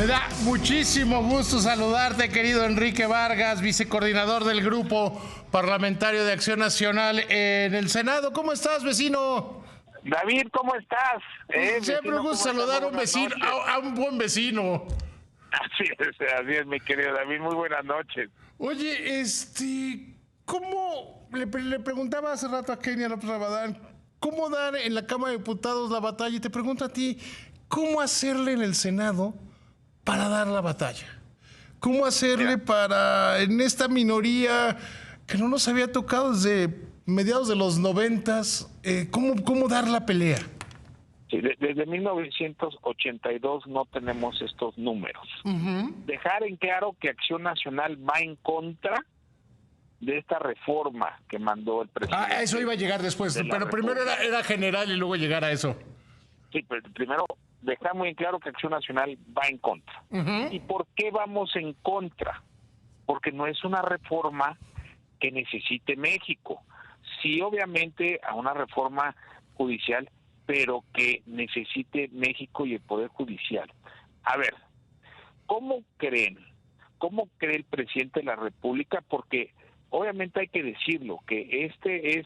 Me da muchísimo gusto saludarte, querido Enrique Vargas, vicecoordinador del Grupo Parlamentario de Acción Nacional en el Senado. ¿Cómo estás, vecino? David, ¿cómo estás? Siempre me gusta saludar a un vecino, a un buen vecino. Así es, mi querido David, muy buenas noches. Oye, ¿cómo le preguntaba hace rato a Kenia López Rabadán, cómo dar en la Cámara de Diputados la batalla? Y te pregunto a ti, ¿cómo hacerle en el Senado para dar la batalla? ¿Cómo hacerle para, en esta minoría que no nos había tocado desde mediados de los 90s, cómo dar la pelea? Sí, desde 1982 no tenemos estos números. Dejar en claro que Acción Nacional va en contra de esta reforma que mandó el presidente. Eso iba a llegar después, pero primero era general y luego llegar a eso. Sí, pero primero dejar muy en claro que Acción Nacional va en contra. ¿Y por qué vamos en contra? Porque no es una reforma que necesite México. Sí, obviamente, a una reforma judicial, pero que necesite México y el Poder Judicial. A ver, ¿cómo cree el presidente de la República? Porque obviamente hay que decirlo, que este es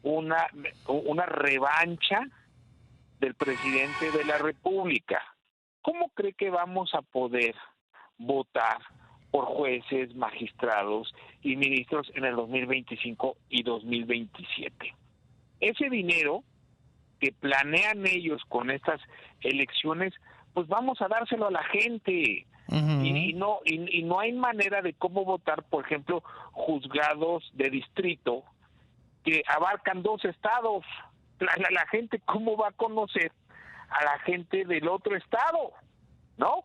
una revancha del presidente de la República. ¿Cómo cree que vamos a poder votar por jueces, magistrados y ministros en el 2025 y 2027? Ese dinero que planean ellos con estas elecciones, pues vamos a dárselo a la gente. Y no hay manera de cómo votar, por ejemplo, juzgados de distrito que abarcan 2 estados. La gente, ¿cómo va a conocer a la gente del otro estado? ¿No?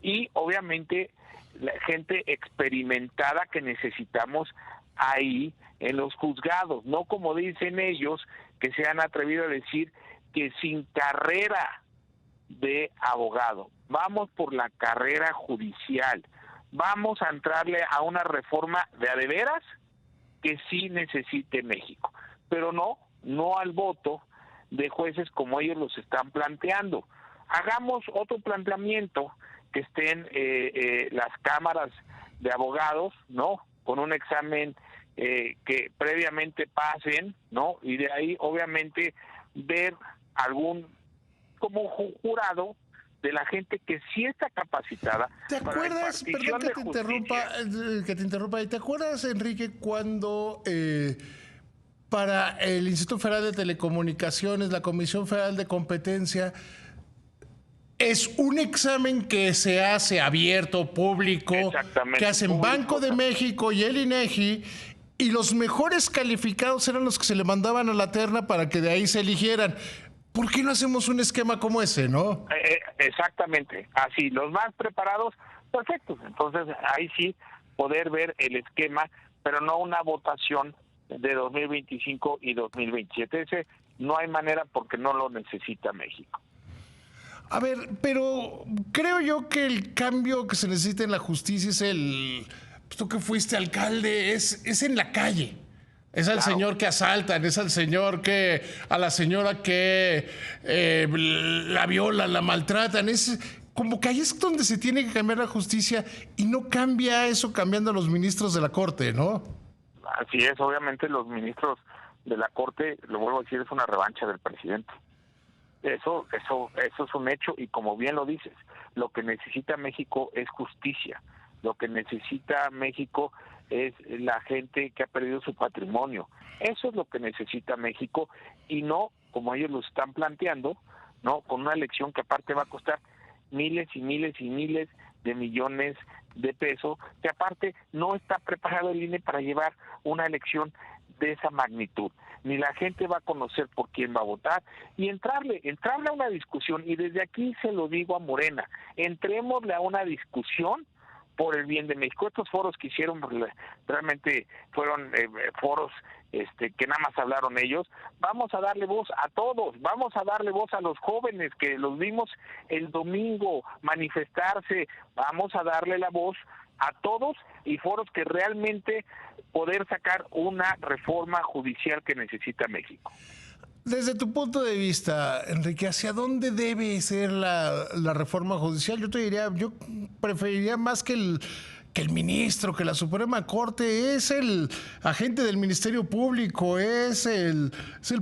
Y obviamente la gente experimentada que necesitamos ahí en los juzgados, no como dicen ellos, que se han atrevido a decir que sin carrera de abogado. Vamos por la carrera judicial. Vamos a entrarle a una reforma de veras que sí necesite México, pero no al voto de jueces como ellos los están planteando. Hagamos otro planteamiento, que estén las cámaras de abogados, ¿no? Con un examen que previamente pasen, ¿no? Y de ahí, obviamente, ver algún como jurado de la gente que sí está capacitada. ¿Te acuerdas, perdón que te interrumpa, ¿te acuerdas, Enrique, cuando para el Instituto Federal de Telecomunicaciones, la Comisión Federal de Competencia, es un examen que se hace abierto, público, que hacen Banco de México y el INEGI, y los mejores calificados eran los que se le mandaban a la terna para que de ahí se eligieran? ¿Por qué no hacemos un esquema como ese, no? Exactamente, así, los más preparados, perfectos. Entonces, ahí sí, poder ver el esquema, pero no una votación de 2025 y 2027. Ese no hay manera porque no lo necesita México. A ver, pero creo yo que el cambio que se necesita en la justicia es tú que fuiste alcalde, es en la calle. Es al señor que asaltan, es al señor a la señora que la violan, la maltratan. Es como que ahí es donde se tiene que cambiar la justicia, y no cambia eso cambiando a los ministros de la Corte, ¿no? Así es, obviamente los ministros de la Corte, lo vuelvo a decir, es una revancha del presidente. Eso es un hecho, y como bien lo dices, lo que necesita México es justicia. Lo que necesita México es la gente que ha perdido su patrimonio. Eso es lo que necesita México, y no como ellos lo están planteando, no, con una elección que aparte va a costar miles y miles y miles de millones de pesos, que aparte no está preparado el INE para llevar una elección de esa magnitud. Ni la gente va a conocer por quién va a votar, y entrarle a una discusión. Y desde aquí se lo digo a Morena, entrémosle a una discusión por el bien de México. Estos foros que hicieron realmente fueron foros que nada más hablaron ellos. Vamos a darle voz a todos, vamos a darle voz a los jóvenes que los vimos el domingo manifestarse, vamos a darle la voz a todos, y foros que realmente poder sacar una reforma judicial que necesita México. Desde tu punto de vista, Enrique, ¿hacia dónde debe ser la reforma judicial? Yo te diría, yo preferiría más que el ministro, que la Suprema Corte es el agente del Ministerio Público, es el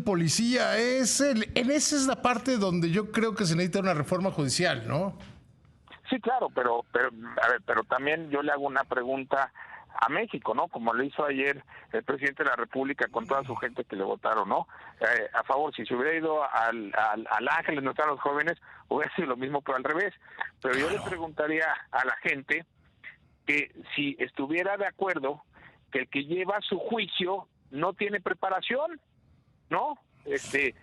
policía, esa es la parte donde yo creo que se necesita una reforma judicial, ¿no? Sí, claro, pero a ver, pero también yo le hago una pregunta a México, ¿no? Como lo hizo ayer el presidente de la República con toda su gente que le votaron, ¿no? A favor, si se hubiera ido al Ángeles, no están los jóvenes, hubiera sido lo mismo, pero al revés. Pero yo le preguntaría a la gente que si estuviera de acuerdo que el que lleva su juicio no tiene preparación, ¿no? Que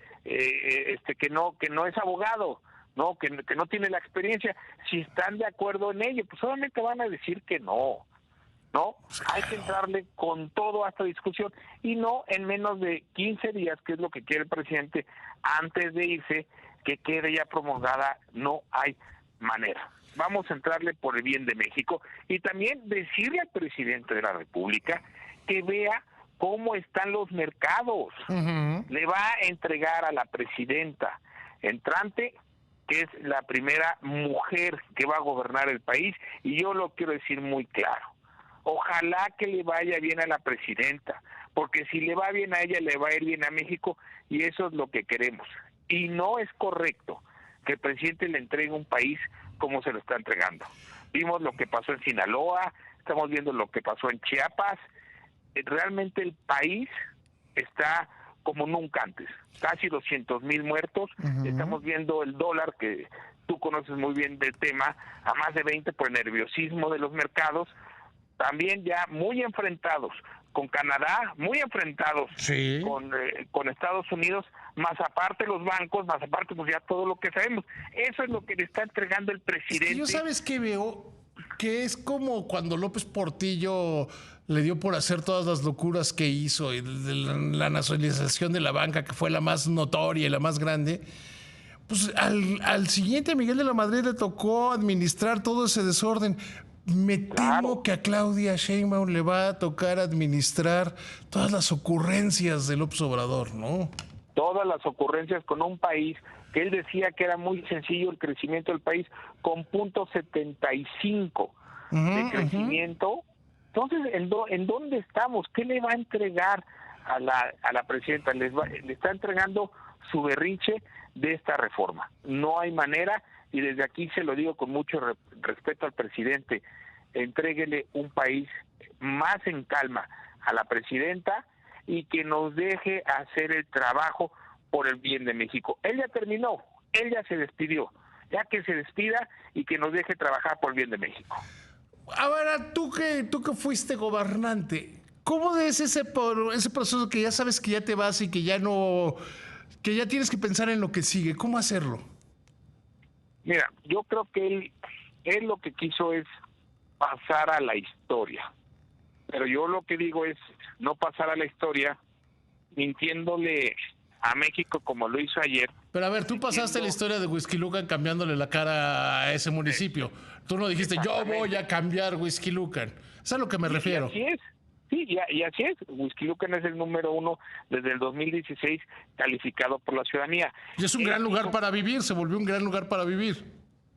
no es abogado, ¿no? Que no tiene la experiencia. Si están de acuerdo en ello, pues solamente van a decir que no. ¿No? Hay que entrarle con todo a esta discusión y no en menos de 15 días, que es lo que quiere el presidente, antes de irse, que quede ya promulgada. No hay manera. Vamos a entrarle por el bien de México y también decirle al presidente de la República que vea cómo están los mercados. Uh-huh. Le va a entregar a la presidenta entrante, que es la primera mujer que va a gobernar el país, y yo lo quiero decir muy claro. Ojalá que le vaya bien a la presidenta, porque si le va bien a ella, le va a ir bien a México, y eso es lo que queremos. Y no es correcto que el presidente le entregue un país como se lo está entregando. Vimos lo que pasó en Sinaloa, estamos viendo lo que pasó en Chiapas. Realmente el país está como nunca antes, casi 200,000 muertos. Uh-huh. Estamos viendo el dólar, que tú conoces muy bien del tema, a más de 20 por el nerviosismo de los mercados. También ya muy enfrentados con Canadá, muy enfrentados sí. con Estados Unidos, más aparte los bancos, más aparte pues ya todo lo que sabemos. Eso es lo que le está entregando el presidente. Es que yo sabes que veo que es como cuando López Portillo le dio por hacer todas las locuras que hizo, y la nacionalización de la banca, que fue la más notoria y la más grande. Pues al siguiente Miguel de la Madrid le tocó administrar todo ese desorden. Me temo que a Claudia Sheinbaum le va a tocar administrar todas las ocurrencias de López Obrador, ¿no? Todas las ocurrencias con un país que él decía que era muy sencillo el crecimiento del país, con 0.75 de crecimiento. Uh-huh. Entonces, ¿en dónde estamos? ¿Qué le va a entregar a la presidenta? Le está entregando su berrinche de esta reforma. No hay manera. Y desde aquí se lo digo con mucho respeto al presidente, entréguele un país más en calma a la presidenta y que nos deje hacer el trabajo por el bien de México. Él ya terminó, él ya se despidió, ya que se despida y que nos deje trabajar por el bien de México. Ahora, tú que fuiste gobernante, ¿cómo es ese proceso que ya sabes que ya te vas y que ya tienes que pensar en lo que sigue? ¿Cómo hacerlo? Mira, yo creo que él lo que quiso es pasar a la historia. Pero yo lo que digo es no pasar a la historia mintiéndole a México como lo hizo ayer. Pero a ver, tú pasaste la historia de Huixquilucan cambiándole la cara a ese municipio. Tú no dijiste, yo voy a cambiar Huixquilucan. Es a lo que me refiero. Y así es. Sí, y así es. Huixquilucan es el número 1 desde el 2016 calificado por la ciudadanía. Y es un gran lugar para vivir, se volvió un gran lugar para vivir.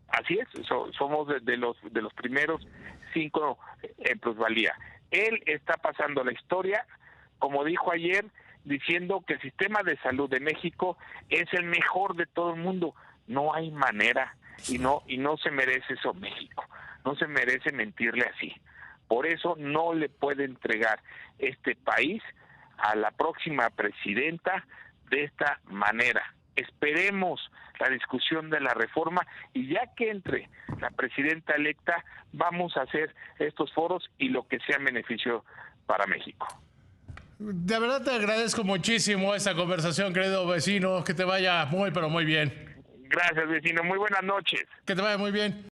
Así es, somos de los primeros 5 en plusvalía. Él está pasando la historia, como dijo ayer, diciendo que el sistema de salud de México es el mejor de todo el mundo. No hay manera y no se merece eso México. No se merece mentirle así. Por eso no le puede entregar este país a la próxima presidenta de esta manera. Esperemos la discusión de la reforma y ya que entre la presidenta electa, vamos a hacer estos foros y lo que sea beneficio para México. De verdad te agradezco muchísimo esta conversación, querido vecino. Que te vaya muy, pero muy bien. Gracias, vecino. Muy buenas noches. Que te vaya muy bien.